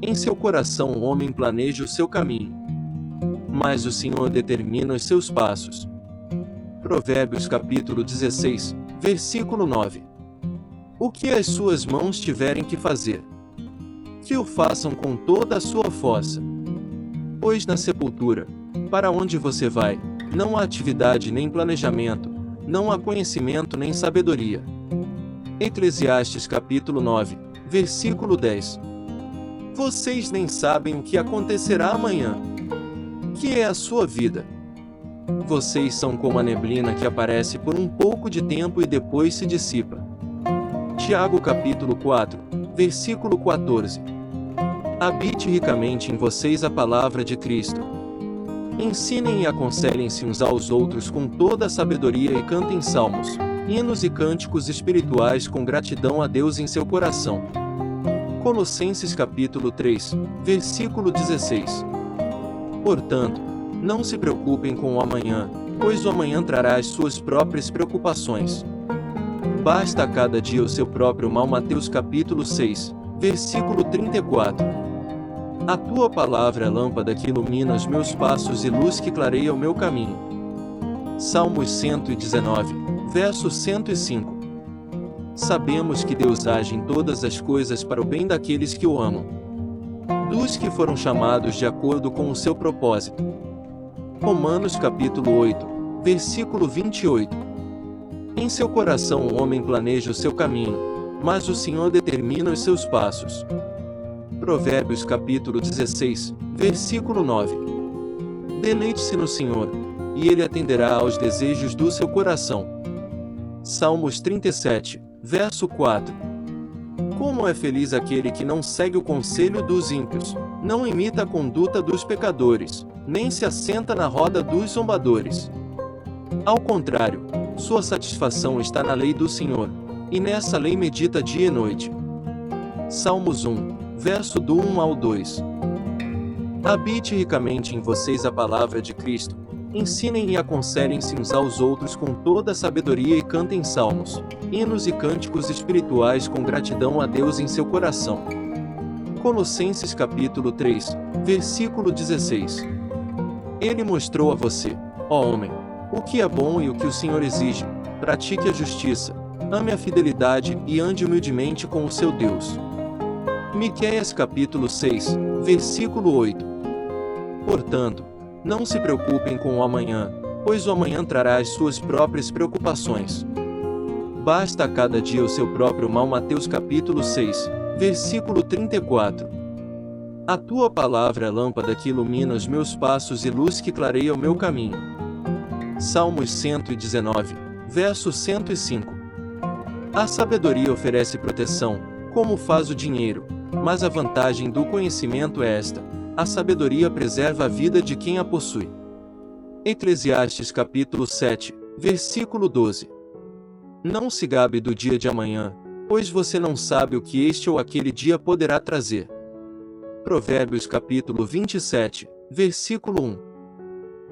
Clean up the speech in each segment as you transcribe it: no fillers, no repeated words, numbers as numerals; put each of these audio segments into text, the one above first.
Em seu coração o homem planeja o seu caminho, mas o Senhor determina os seus passos. Provérbios capítulo 16, versículo 9. O que as suas mãos tiverem que fazer, que o façam com toda a sua força. Pois na sepultura, para onde você vai, não há atividade nem planejamento, não há conhecimento nem sabedoria. Eclesiastes capítulo 9, versículo 10. Vocês nem sabem o que acontecerá amanhã. Que é a sua vida? Vocês são como a neblina que aparece por um pouco de tempo e depois se dissipa. Tiago capítulo 4, versículo 14. Habite ricamente em vocês a palavra de Cristo. Ensinem e aconselhem-se uns aos outros com toda a sabedoria e cantem salmos, hinos e cânticos espirituais com gratidão a Deus em seu coração. Colossenses capítulo 3, versículo 16. Portanto, não se preocupem com o amanhã, pois o amanhã trará as suas próprias preocupações. Basta a cada dia o seu próprio mal. Mateus capítulo 6, versículo 34. A tua palavra é lâmpada que ilumina os meus passos e luz que clareia o meu caminho. Salmos 119, verso 105. Sabemos que Deus age em todas as coisas para o bem daqueles que o amam, dos que foram chamados de acordo com o seu propósito. Romanos capítulo 8, versículo 28. Em seu coração o homem planeja o seu caminho, mas o Senhor determina os seus passos. Provérbios capítulo 16, versículo 9. Deleite-se no Senhor, e Ele atenderá aos desejos do seu coração. Salmos 37, verso 4. Como é feliz aquele que não segue o conselho dos ímpios, não imita a conduta dos pecadores, nem se assenta na roda dos zombadores. Ao contrário, sua satisfação está na lei do Senhor, e nessa lei medita dia e noite. Salmos 1, verso do 1 ao 2. Habite ricamente em vocês a palavra de Cristo. Ensinem e aconselhem-se uns aos outros com toda a sabedoria e cantem salmos, hinos e cânticos espirituais com gratidão a Deus em seu coração. Colossenses capítulo 3, versículo 16. Ele mostrou a você, ó homem, o que é bom e o que o Senhor exige. Pratique a justiça, ame a fidelidade e ande humildemente com o seu Deus. Miqueias capítulo 6, versículo 8. Portanto, não se preocupem com o amanhã, pois o amanhã trará as suas próprias preocupações. Basta a cada dia o seu próprio mal. Mateus capítulo 6, versículo 34. A tua palavra é lâmpada que ilumina os meus passos e luz que clareia o meu caminho. Salmos 119, verso 105. A sabedoria oferece proteção, como faz o dinheiro, mas a vantagem do conhecimento é esta: a sabedoria preserva a vida de quem a possui. Eclesiastes capítulo 7, versículo 12. Não se gabe do dia de amanhã, pois você não sabe o que este ou aquele dia poderá trazer. Provérbios capítulo 27, versículo 1.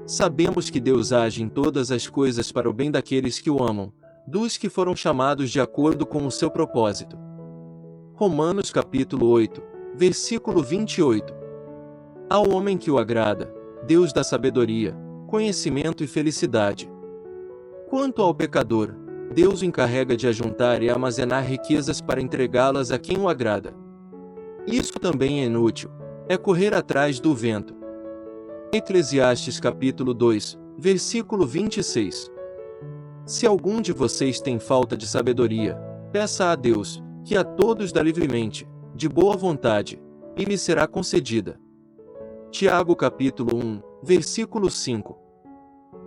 Sabemos que Deus age em todas as coisas para o bem daqueles que o amam, dos que foram chamados de acordo com o seu propósito. Romanos capítulo 8, versículo 28. Ao homem que o agrada, Deus dá sabedoria, conhecimento e felicidade. Quanto ao pecador, Deus o encarrega de ajuntar e armazenar riquezas para entregá-las a quem o agrada. Isso também é inútil, é correr atrás do vento. Eclesiastes capítulo 2, versículo 26. Se algum de vocês tem falta de sabedoria, peça a Deus, que a todos dá livremente, de boa vontade, e lhe será concedida. Tiago capítulo 1, versículo 5.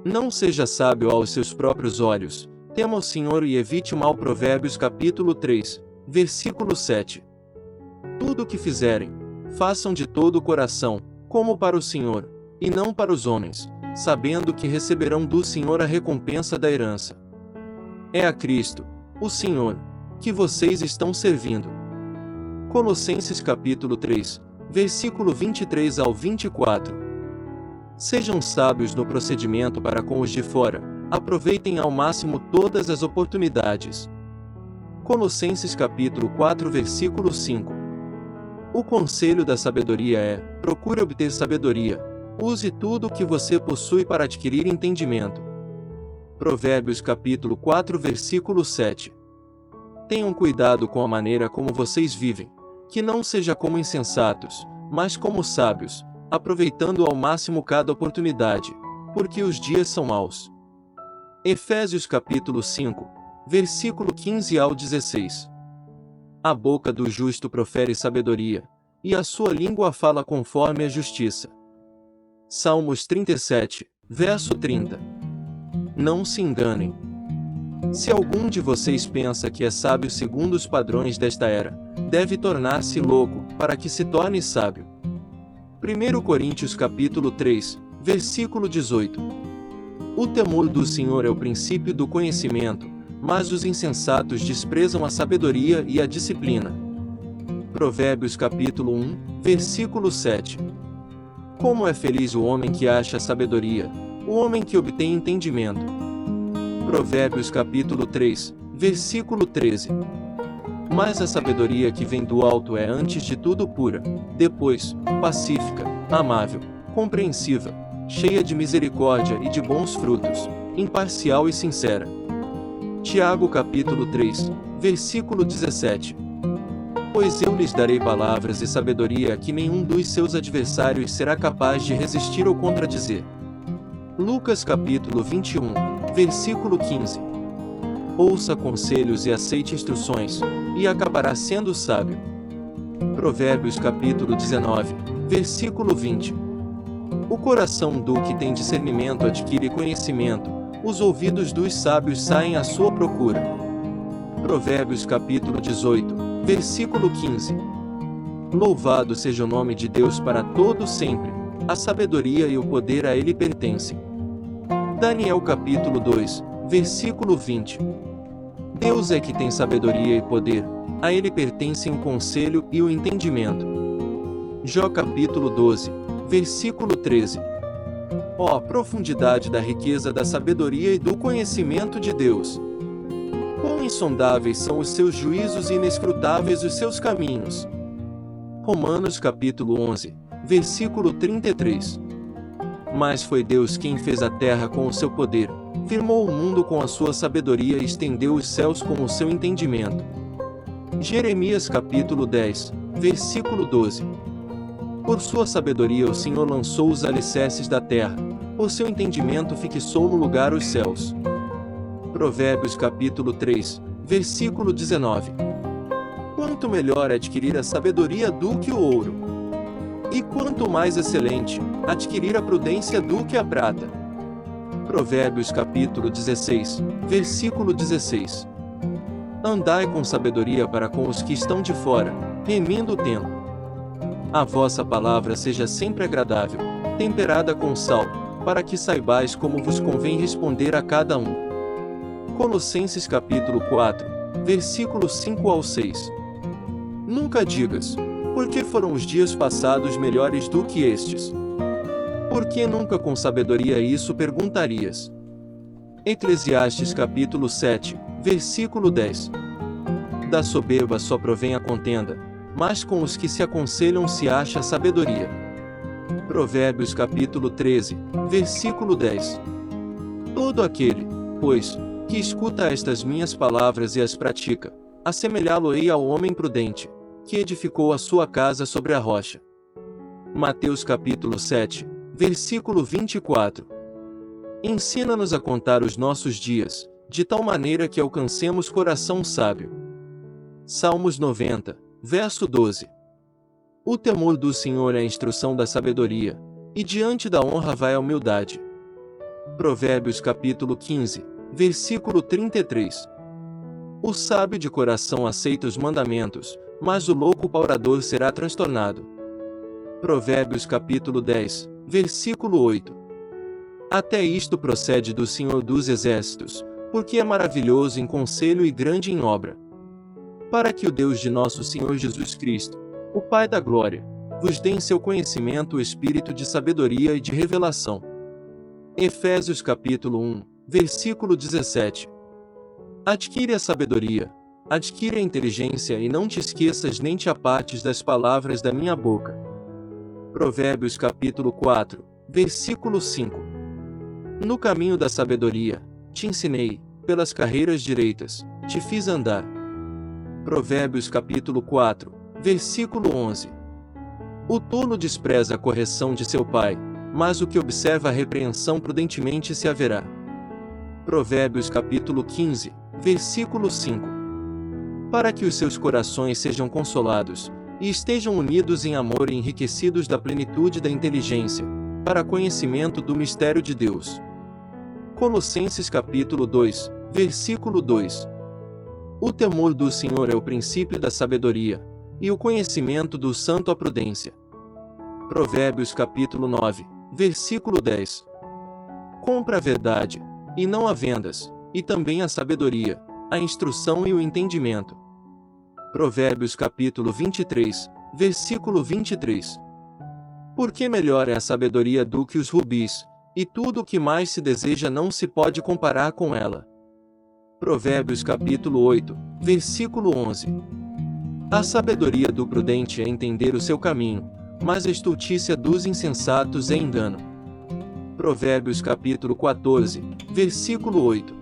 Não seja sábio aos seus próprios olhos, tema o Senhor e evite o mal. Provérbios capítulo 3, versículo 7. Tudo o que fizerem, façam de todo o coração, como para o Senhor, e não para os homens, sabendo que receberão do Senhor a recompensa da herança. É a Cristo, o Senhor, que vocês estão servindo. Colossenses capítulo 3, versículo 23 ao 24. Sejam sábios no procedimento para com os de fora, aproveitem ao máximo todas as oportunidades. Colossenses capítulo 4 versículo 5. O conselho da sabedoria é: procure obter sabedoria. Use tudo o que você possui para adquirir entendimento. Provérbios capítulo 4 versículo 7. Tenham cuidado com a maneira como vocês vivem, que não seja como insensatos, mas como sábios, aproveitando ao máximo cada oportunidade, porque os dias são maus. Efésios capítulo 5, versículo 15 ao 16. A boca do justo profere sabedoria, e a sua língua fala conforme a justiça. Salmos 37, verso 30. Não se enganem. Se algum de vocês pensa que é sábio segundo os padrões desta era, deve tornar-se louco, para que se torne sábio. 1 Coríntios capítulo 3, versículo 18. O temor do Senhor é o princípio do conhecimento, mas os insensatos desprezam a sabedoria e a disciplina. Provérbios capítulo 1, versículo 7. Como é feliz o homem que acha sabedoria, o homem que obtém entendimento. Provérbios capítulo 3, versículo 13. Mas a sabedoria que vem do alto é antes de tudo pura, depois, pacífica, amável, compreensiva, cheia de misericórdia e de bons frutos, imparcial e sincera. Tiago capítulo 3, versículo 17. Pois eu lhes darei palavras e sabedoria que nenhum dos seus adversários será capaz de resistir ou contradizer. Lucas capítulo 21, versículo 15. Ouça conselhos e aceite instruções, e acabará sendo sábio. Provérbios capítulo 19, versículo 20. O coração do que tem discernimento adquire conhecimento, os ouvidos dos sábios saem à sua procura. Provérbios capítulo 18, versículo 15. Louvado seja o nome de Deus para todo sempre, a sabedoria e o poder a ele pertencem. Daniel capítulo 2, versículo 20. Deus é que tem sabedoria e poder, a ele pertencem o conselho e o entendimento. Jó capítulo 12, versículo 13. Ó profundidade da riqueza da sabedoria e do conhecimento de Deus! Quão insondáveis são os seus juízos e inescrutáveis os seus caminhos! Romanos capítulo 11, versículo 33. Mas foi Deus quem fez a terra com o seu poder, firmou o mundo com a sua sabedoria e estendeu os céus com o seu entendimento. Jeremias capítulo 10, versículo 12. Por sua sabedoria o Senhor lançou os alicerces da terra, por seu entendimento fixou no lugar os céus. Provérbios capítulo 3, versículo 19. Quanto melhor adquirir a sabedoria do que o ouro, e quanto mais excelente, adquirir a prudência do que a prata. Provérbios capítulo 16, versículo 16. Andai com sabedoria para com os que estão de fora, remindo o tempo. A vossa palavra seja sempre agradável, temperada com sal, para que saibais como vos convém responder a cada um. Colossenses capítulo 4, versículos 5 ao 6. Nunca digas, porque foram os dias passados melhores do que estes? Porque nunca com sabedoria isso perguntarias? Eclesiastes capítulo 7, versículo 10. Da soberba só provém a contenda, mas com os que se aconselham se acha sabedoria. Provérbios capítulo 13, versículo 10. Todo aquele, pois, que escuta estas minhas palavras e as pratica, assemelhá-lo-ei ao homem prudente, que edificou a sua casa sobre a rocha. Mateus capítulo 7, versículo 24. Ensina-nos a contar os nossos dias, de tal maneira que alcancemos coração sábio. Salmos 90, verso 12. O temor do Senhor é a instrução da sabedoria, e diante da honra vai a humildade. Provérbios capítulo 15, versículo 33. O sábio de coração aceita os mandamentos, mas o louco paurador será transtornado. Provérbios capítulo 10, versículo 8. Até isto procede do Senhor dos Exércitos, porque é maravilhoso em conselho e grande em obra. Para que o Deus de nosso Senhor Jesus Cristo, o Pai da Glória, vos dê em seu conhecimento o espírito de sabedoria e de revelação. Efésios capítulo 1, versículo 17. Adquire a sabedoria, Adquire a inteligência e não te esqueças nem te apartes das palavras da minha boca. Provérbios capítulo 4, versículo 5. No caminho da sabedoria, te ensinei, pelas carreiras direitas, te fiz andar. Provérbios capítulo 4, versículo 11. O tolo despreza a correção de seu pai, mas o que observa a repreensão prudentemente se haverá. Provérbios capítulo 15, versículo 5. Para que os seus corações sejam consolados, e estejam unidos em amor e enriquecidos da plenitude da inteligência, para conhecimento do mistério de Deus. Colossenses capítulo 2, versículo 2. O temor do Senhor é o princípio da sabedoria, e o conhecimento do santo a prudência. Provérbios capítulo 9, versículo 10. Compra a verdade, e não a vendas, e também a sabedoria, a instrução e o entendimento. Provérbios capítulo 23, versículo 23. Porque melhor é a sabedoria do que os rubis, e tudo o que mais se deseja não se pode comparar com ela. Provérbios capítulo 8, versículo 11. A sabedoria do prudente é entender o seu caminho, mas a estultícia dos insensatos é engano. Provérbios capítulo 14, versículo 8.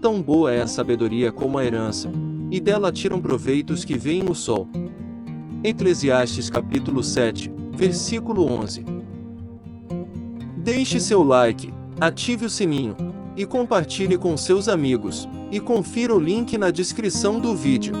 Tão boa é a sabedoria como a herança, e dela tiram proveitos que veem o sol. Eclesiastes capítulo 7, versículo 11. Deixe seu like, ative o sininho, e compartilhe com seus amigos, e confira o link na descrição do vídeo.